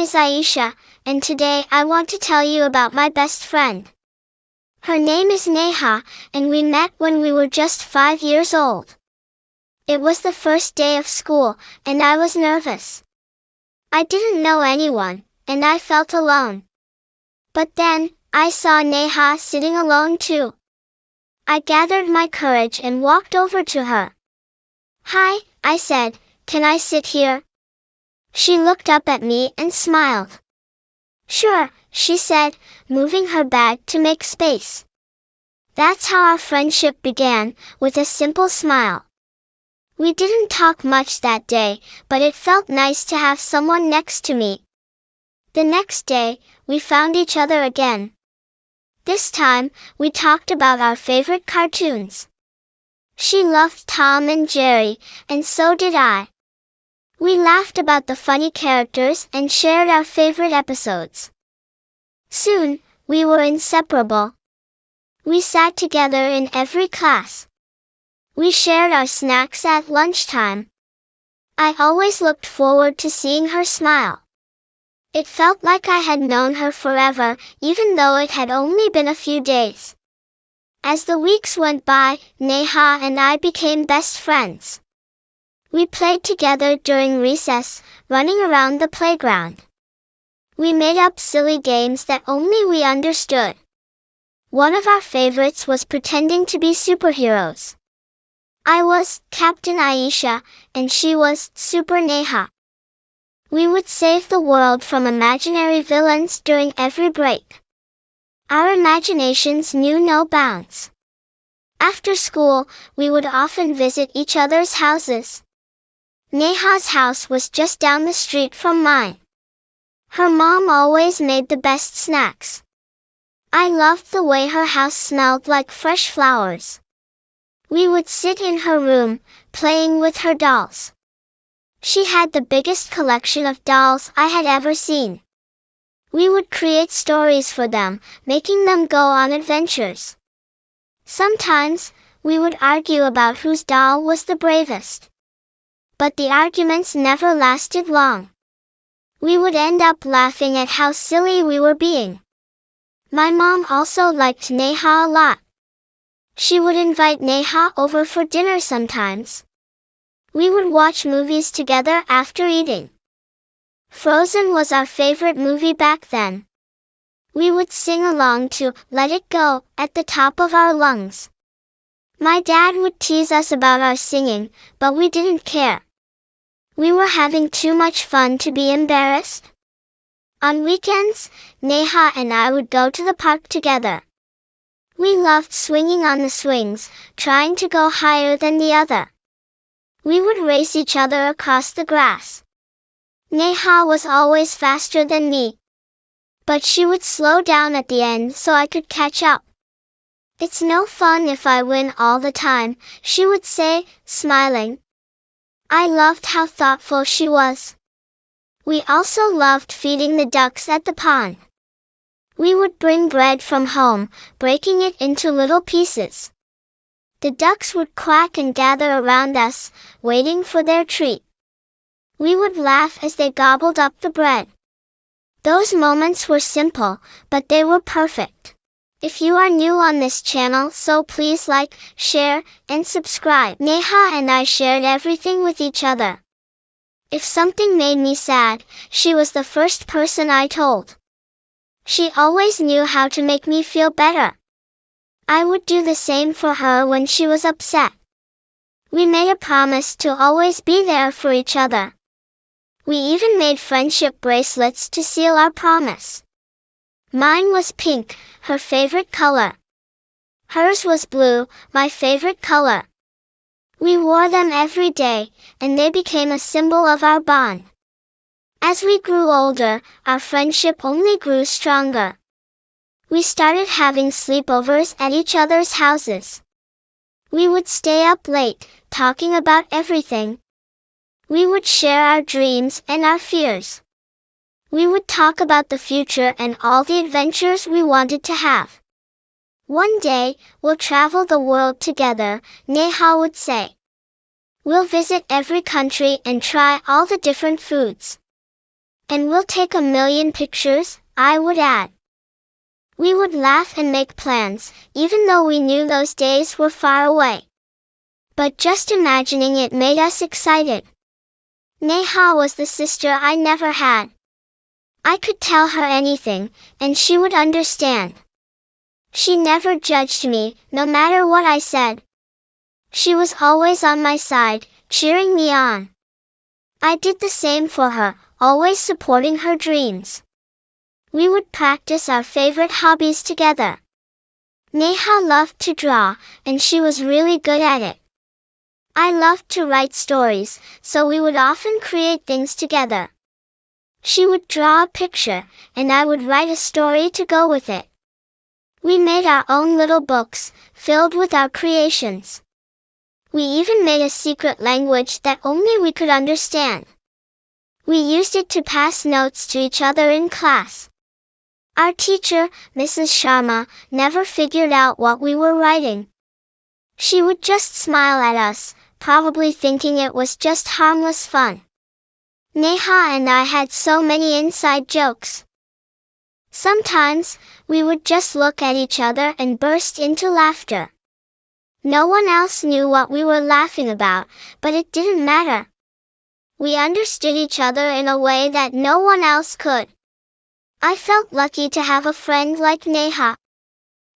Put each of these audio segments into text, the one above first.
is Aisha, and today I want to tell you about my best friend. Her name is Neha, and we met when we were just 5 years old. It was the first day of school, and I was nervous. I didn't know anyone, and I felt alone. But then, I saw Neha sitting alone too. I gathered my courage and walked over to her. "Hi," I said, "can I sit here?" She looked up at me and smiled. "Sure," she said, moving her bag to make space. That's how our friendship began, with a simple smile. We didn't talk much that day, but it felt nice to have someone next to me. The next day, we found each other again. This time, we talked about our favorite cartoons. She loved Tom and Jerry, and so did I. We laughed about the funny characters and shared our favorite episodes. Soon, we were inseparable. We sat together in every class. We shared our snacks at lunchtime. I always looked forward to seeing her smile. It felt like I had known her forever, even though it had only been a few days. As the weeks went by, Neha and I became best friends. We played together during recess, running around the playground. We made up silly games that only we understood. One of our favorites was pretending to be superheroes. I was Captain Aisha, and she was Super Neha. We would save the world from imaginary villains during every break. Our imaginations knew no bounds. After school, we would often visit each other's houses. Neha's house was just down the street from mine. Her mom always made the best snacks. I loved the way her house smelled like fresh flowers. We would sit in her room, playing with her dolls. She had the biggest collection of dolls I had ever seen. We would create stories for them, making them go on adventures. Sometimes, we would argue about whose doll was the bravest. But the arguments never lasted long. We would end up laughing at how silly we were being. My mom also liked Neha a lot. She would invite Neha over for dinner sometimes. We would watch movies together after eating. Frozen was our favorite movie back then. We would sing along to Let It Go at the top of our lungs. My dad would tease us about our singing, but we didn't care. We were having too much fun to be embarrassed. On weekends, Neha and I would go to the park together. We loved swinging on the swings, trying to go higher than the other. We would race each other across the grass. Neha was always faster than me. But she would slow down at the end so I could catch up. "It's no fun if I win all the time," she would say, smiling. I loved how thoughtful she was. We also loved feeding the ducks at the pond. We would bring bread from home, breaking it into little pieces. The ducks would quack and gather around us, waiting for their treat. We would laugh as they gobbled up the bread. Those moments were simple, but they were perfect. If you are new on this channel, so please like, share, and subscribe. Neha and I shared everything with each other. If something made me sad, she was the first person I told. She always knew how to make me feel better. I would do the same for her when she was upset. We made a promise to always be there for each other. We even made friendship bracelets to seal our promise. Mine was pink, her favorite color. Hers was blue, my favorite color. We wore them every day, and they became a symbol of our bond. As we grew older, our friendship only grew stronger. We started having sleepovers at each other's houses. We would stay up late, talking about everything. We would share our dreams and our fears. We would talk about the future and all the adventures we wanted to have. "One day, we'll travel the world together," Neha would say. "We'll visit every country and try all the different foods." And we'll take a million pictures, I would add. We would laugh and make plans, even though we knew those days were far away. But just imagining it made us excited. Neha was the sister I never had. I could tell her anything, and she would understand. She never judged me, no matter what I said. She was always on my side, cheering me on. I did the same for her, always supporting her dreams. We would practice our favorite hobbies together. Neha loved to draw, and she was really good at it. I loved to write stories, so we would often create things together. She would draw a picture, and I would write a story to go with it. We made our own little books, filled with our creations. We even made a secret language that only we could understand. We used it to pass notes to each other in class. Our teacher, Mrs. Sharma, never figured out what we were writing. She would just smile at us, probably thinking it was just harmless fun. Neha and I had so many inside jokes. Sometimes, we would just look at each other and burst into laughter. No one else knew what we were laughing about, but it didn't matter. We understood each other in a way that no one else could. I felt lucky to have a friend like Neha.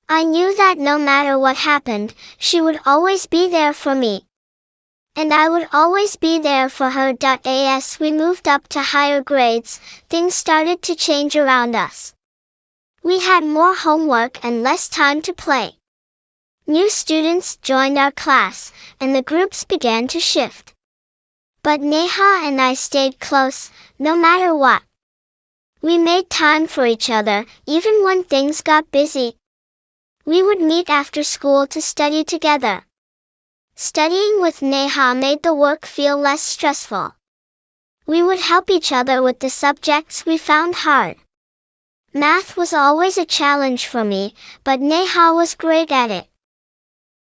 I knew that no matter what happened, she would always be there for me. And I would always be there for her. As we moved up to higher grades, things started to change around us. We had more homework and less time to play. New students joined our class, and the groups began to shift. But Neha and I stayed close, no matter what. We made time for each other, even when things got busy. We would meet after school to study together. Studying with Neha made the work feel less stressful. We would help each other with the subjects we found hard. Math was always a challenge for me, but Neha was great at it.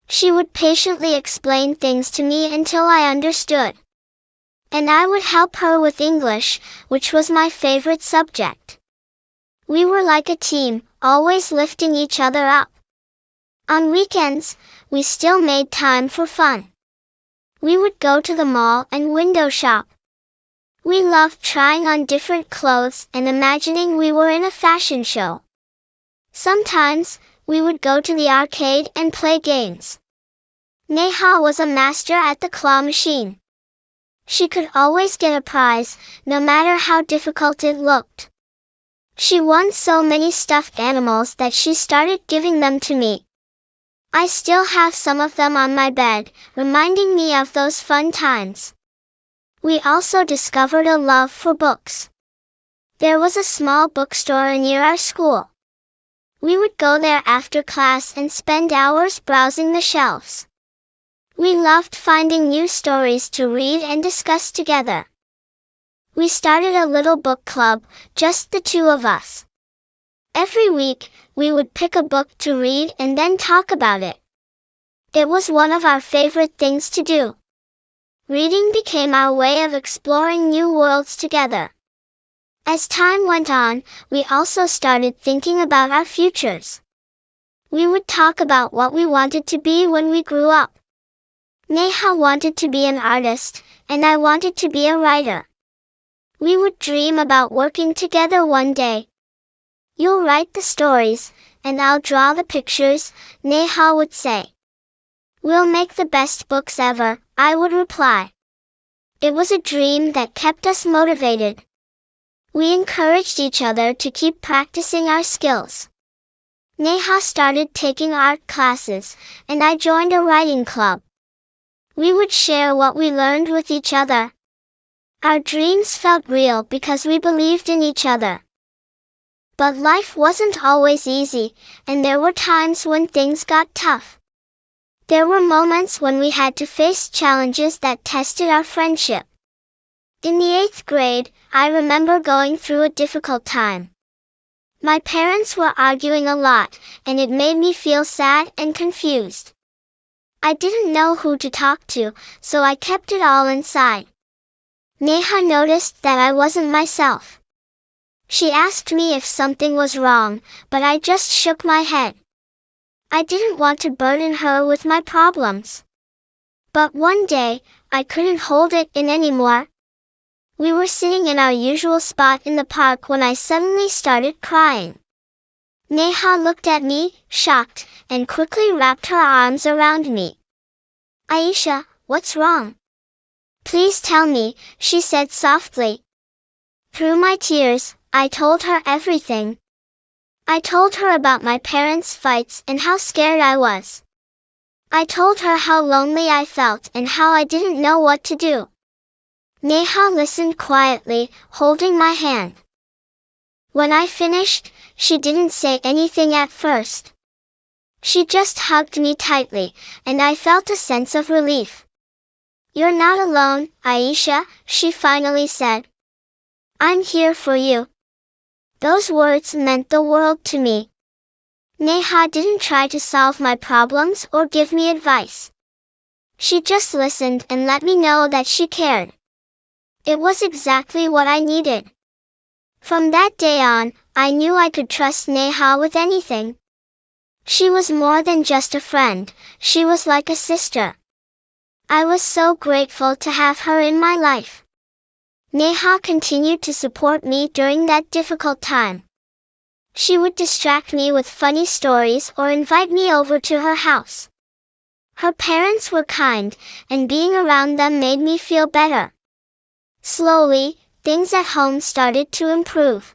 She would patiently explain things to me until I understood. And I would help her with English, which was my favorite subject. We were like a team, always lifting each other up. On weekends, we still made time for fun. We would go to the mall and window shop. We loved trying on different clothes and imagining we were in a fashion show. Sometimes, we would go to the arcade and play games. Neha was a master at the claw machine. She could always get a prize, no matter how difficult it looked. She won so many stuffed animals that she started giving them to me. I still have some of them on my bed, reminding me of those fun times. We also discovered a love for books. There was a small bookstore near our school. We would go there after class and spend hours browsing the shelves. We loved finding new stories to read and discuss together. We started a little book club, just the two of us. Every week, we would pick a book to read and then talk about it. It was one of our favorite things to do. Reading became our way of exploring new worlds together. As time went on, we also started thinking about our futures. We would talk about what we wanted to be when we grew up. Neha wanted to be an artist, and I wanted to be a writer. We would dream about working together one day. "You'll write the stories, and I'll draw the pictures," Neha would say. "We'll make the best books ever," I would reply. It was a dream that kept us motivated. We encouraged each other to keep practicing our skills. Neha started taking art classes, and I joined a writing club. We would share what we learned with each other. Our dreams felt real because we believed in each other. But life wasn't always easy, and there were times when things got tough. There were moments when we had to face challenges that tested our friendship. In the 8th grade, I remember going through a difficult time. My parents were arguing a lot, and it made me feel sad and confused. I didn't know who to talk to, so I kept it all inside. Neha noticed that I wasn't myself. She asked me if something was wrong, but I just shook my head. I didn't want to burden her with my problems. But one day, I couldn't hold it in anymore. We were sitting in our usual spot in the park when I suddenly started crying. Neha looked at me, shocked, and quickly wrapped her arms around me. Aisha, what's wrong? Please tell me, she said softly. Through my tears, I told her everything. I told her about my parents' fights and how scared I was. I told her how lonely I felt and how I didn't know what to do. Neha listened quietly, holding my hand. When I finished, she didn't say anything at first. She just hugged me tightly, and I felt a sense of relief. You're not alone, Aisha, she finally said. I'm here for you. Those words meant the world to me. Neha didn't try to solve my problems or give me advice. She just listened and let me know that she cared. It was exactly what I needed. From that day on, I knew I could trust Neha with anything. She was more than just a friend, she was like a sister. I was so grateful to have her in my life. Neha continued to support me during that difficult time. She would distract me with funny stories or invite me over to her house. Her parents were kind, and being around them made me feel better. Slowly, things at home started to improve.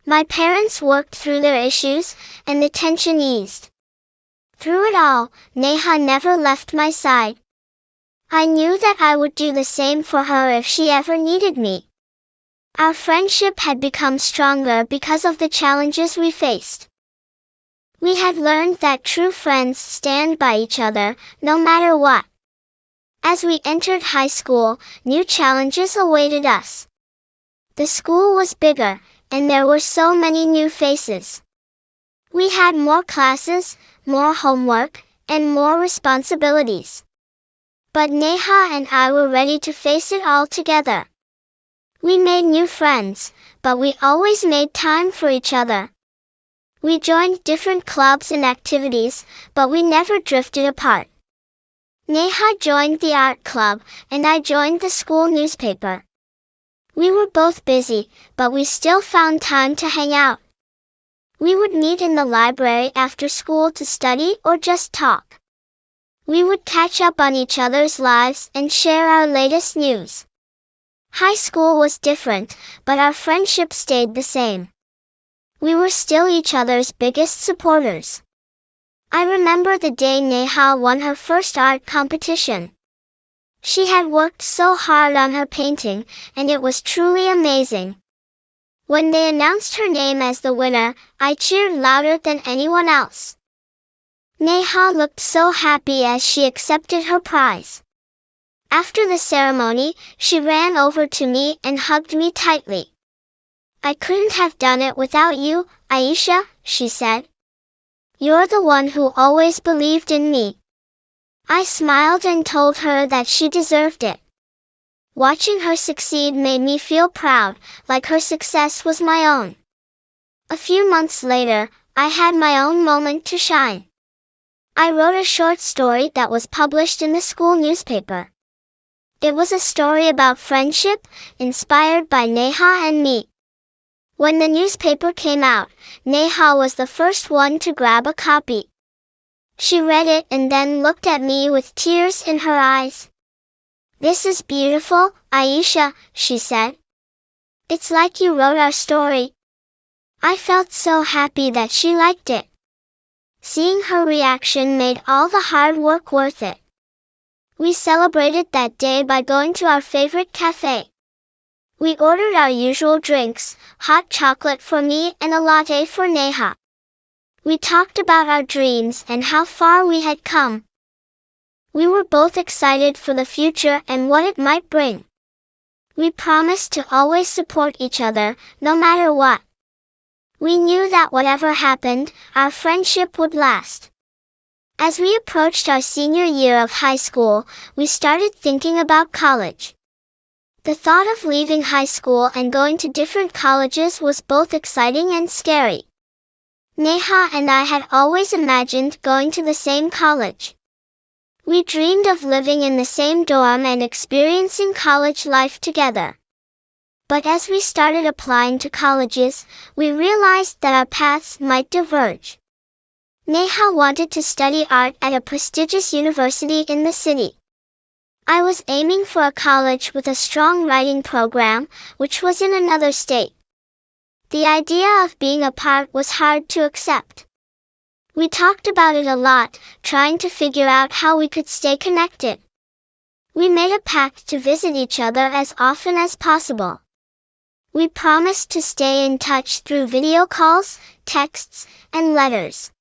My parents worked through their issues, and the tension eased. Through it all, Neha never left my side. I knew that I would do the same for her if she ever needed me. Our friendship had become stronger because of the challenges we faced. We had learned that true friends stand by each other, no matter what. As we entered high school, new challenges awaited us. The school was bigger, and there were so many new faces. We had more classes, more homework, and more responsibilities. But Neha and I were ready to face it all together. We made new friends, but we always made time for each other. We joined different clubs and activities, but we never drifted apart. Neha joined the art club, and I joined the school newspaper. We were both busy, but we still found time to hang out. We would meet in the library after school to study or just talk. We would catch up on each other's lives and share our latest news. High school was different, but our friendship stayed the same. We were still each other's biggest supporters. I remember the day Neha won her first art competition. She had worked so hard on her painting, and it was truly amazing. When they announced her name as the winner, I cheered louder than anyone else. Neha looked so happy as she accepted her prize. After the ceremony, she ran over to me and hugged me tightly. I couldn't have done it without you, Aisha, she said. You're the one who always believed in me. I smiled and told her that she deserved it. Watching her succeed made me feel proud, like her success was my own. A few months later, I had my own moment to shine. I wrote a short story that was published in the school newspaper. It was a story about friendship, inspired by Neha and me. When the newspaper came out, Neha was the first one to grab a copy. She read it and then looked at me with tears in her eyes. This is beautiful, Aisha, she said. It's like you wrote our story. I felt so happy that she liked it. Seeing her reaction made all the hard work worth it. We celebrated that day by going to our favorite cafe. We ordered our usual drinks, hot chocolate for me and a latte for Neha. We talked about our dreams and how far we had come. We were both excited for the future and what it might bring. We promised to always support each other, no matter what. We knew that whatever happened, our friendship would last. As we approached our senior year of high school, we started thinking about college. The thought of leaving high school and going to different colleges was both exciting and scary. Neha and I had always imagined going to the same college. We dreamed of living in the same dorm and experiencing college life together. But as we started applying to colleges, we realized that our paths might diverge. Neha wanted to study art at a prestigious university in the city. I was aiming for a college with a strong writing program, which was in another state. The idea of being apart was hard to accept. We talked about it a lot, trying to figure out how we could stay connected. We made a pact to visit each other as often as possible. We promised to stay in touch through video calls, texts, and letters.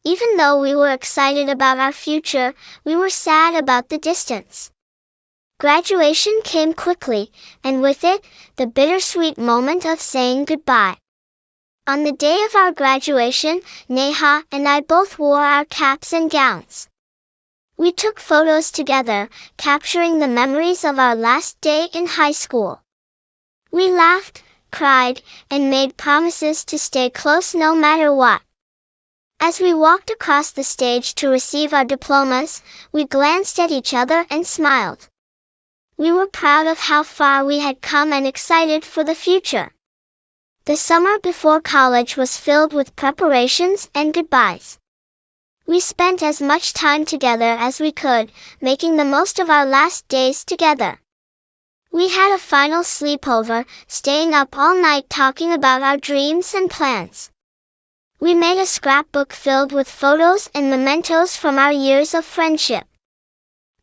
Even though we were excited about our future, we were sad about the distance. Graduation came quickly, and with it, the bittersweet moment of saying goodbye. On the day of our graduation, Neha and I both wore our caps and gowns. We took photos together, capturing the memories of our last day in high school. We laughed, cried, and made promises to stay close no matter what. As we walked across the stage to receive our diplomas, we glanced at each other and smiled. We were proud of how far we had come and excited for the future. The summer before college was filled with preparations and goodbyes. We spent as much time together as we could, making the most of our last days together. We had a final sleepover, staying up all night talking about our dreams and plans. We made a scrapbook filled with photos and mementos from our years of friendship.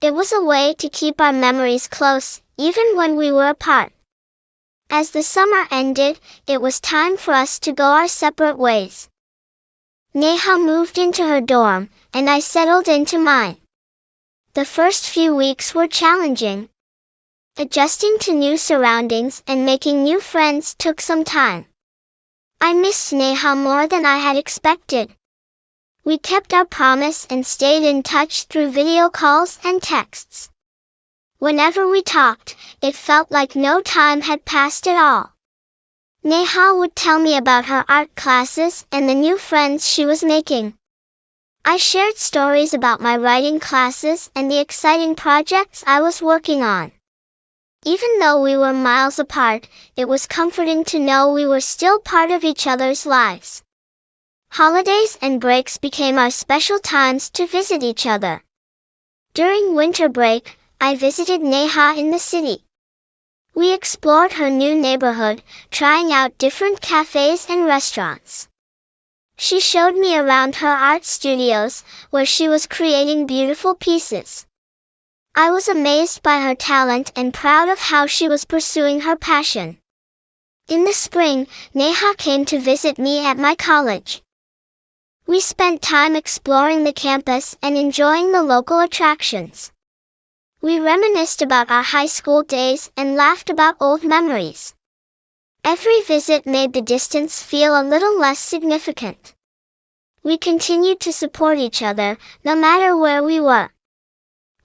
It was a way to keep our memories close, even when we were apart. As the summer ended, it was time for us to go our separate ways. Neha moved into her dorm, and I settled into mine. The first few weeks were challenging. Adjusting to new surroundings and making new friends took some time. I missed Neha more than I had expected. We kept our promise and stayed in touch through video calls and texts. Whenever we talked, it felt like no time had passed at all. Neha would tell me about her art classes and the new friends she was making. I shared stories about my writing classes and the exciting projects I was working on. Even though we were miles apart, it was comforting to know we were still part of each other's lives. Holidays and breaks became our special times to visit each other. During winter break, I visited Neha in the city. We explored her new neighborhood, trying out different cafes and restaurants. She showed me around her art studios, where she was creating beautiful pieces. I was amazed by her talent and proud of how she was pursuing her passion. In the spring, Neha came to visit me at my college. We spent time exploring the campus and enjoying the local attractions. We reminisced about our high school days and laughed about old memories. Every visit made the distance feel a little less significant. We continued to support each other, no matter where we were.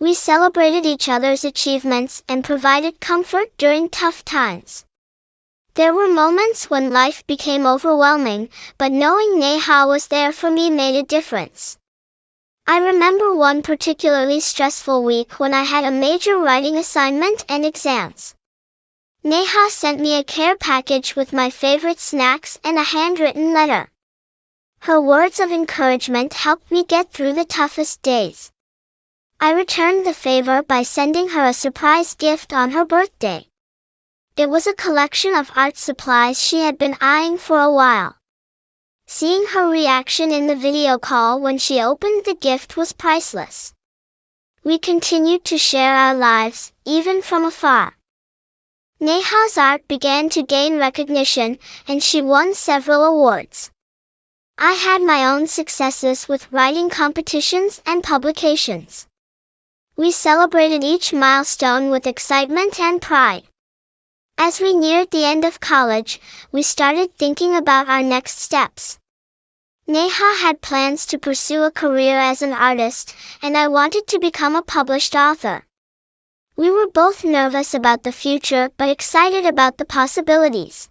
We celebrated each other's achievements and provided comfort during tough times. There were moments when life became overwhelming, but knowing Neha was there for me made a difference. I remember one particularly stressful week when I had a major writing assignment and exams. Neha sent me a care package with my favorite snacks and a handwritten letter. Her words of encouragement helped me get through the toughest days. I returned the favor by sending her a surprise gift on her birthday. It was a collection of art supplies she had been eyeing for a while. Seeing her reaction in the video call when she opened the gift was priceless. We continued to share our lives, even from afar. Neha's art began to gain recognition, and she won several awards. I had my own successes with writing competitions and publications. We celebrated each milestone with excitement and pride. As we neared the end of college, we started thinking about our next steps. Neha had plans to pursue a career as an artist, and I wanted to become a published author. We were both nervous about the future but excited about the possibilities.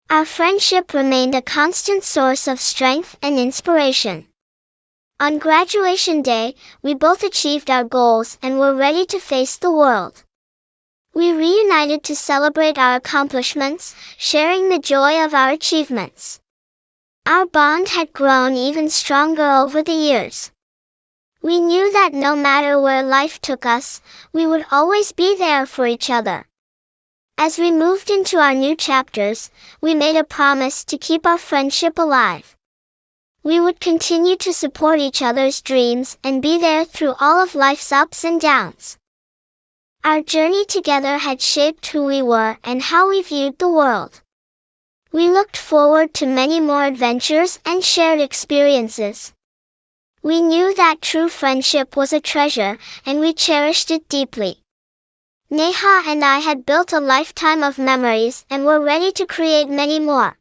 Our friendship remained a constant source of strength and inspiration. On graduation day, we both achieved our goals and were ready to face the world. We reunited to celebrate our accomplishments, sharing the joy of our achievements. Our bond had grown even stronger over the years. We knew that no matter where life took us, we would always be there for each other. As we moved into our new chapters, we made a promise to keep our friendship alive. We would continue to support each other's dreams and be there through all of life's ups and downs. Our journey together had shaped who we were and how we viewed the world. We looked forward to many more adventures and shared experiences. We knew that true friendship was a treasure, and we cherished it deeply. Neha and I had built a lifetime of memories and were ready to create many more.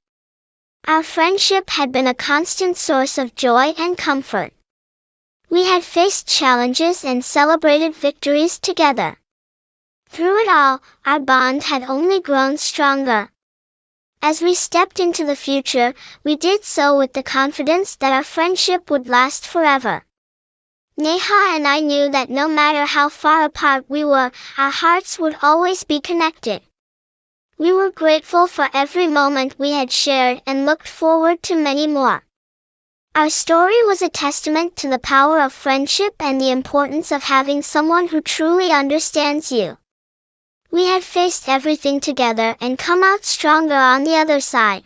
Our friendship had been a constant source of joy and comfort. We had faced challenges and celebrated victories together. Through it all, our bond had only grown stronger. As we stepped into the future, we did so with the confidence that our friendship would last forever. Neha and I knew that no matter how far apart we were, our hearts would always be connected. We were grateful for every moment we had shared and looked forward to many more. Our story was a testament to the power of friendship and the importance of having someone who truly understands you. We had faced everything together and come out stronger on the other side.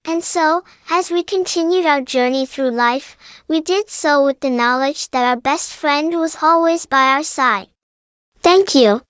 And so, as we continued our journey through life, we did so with the knowledge that our best friend was always by our side. Thank you.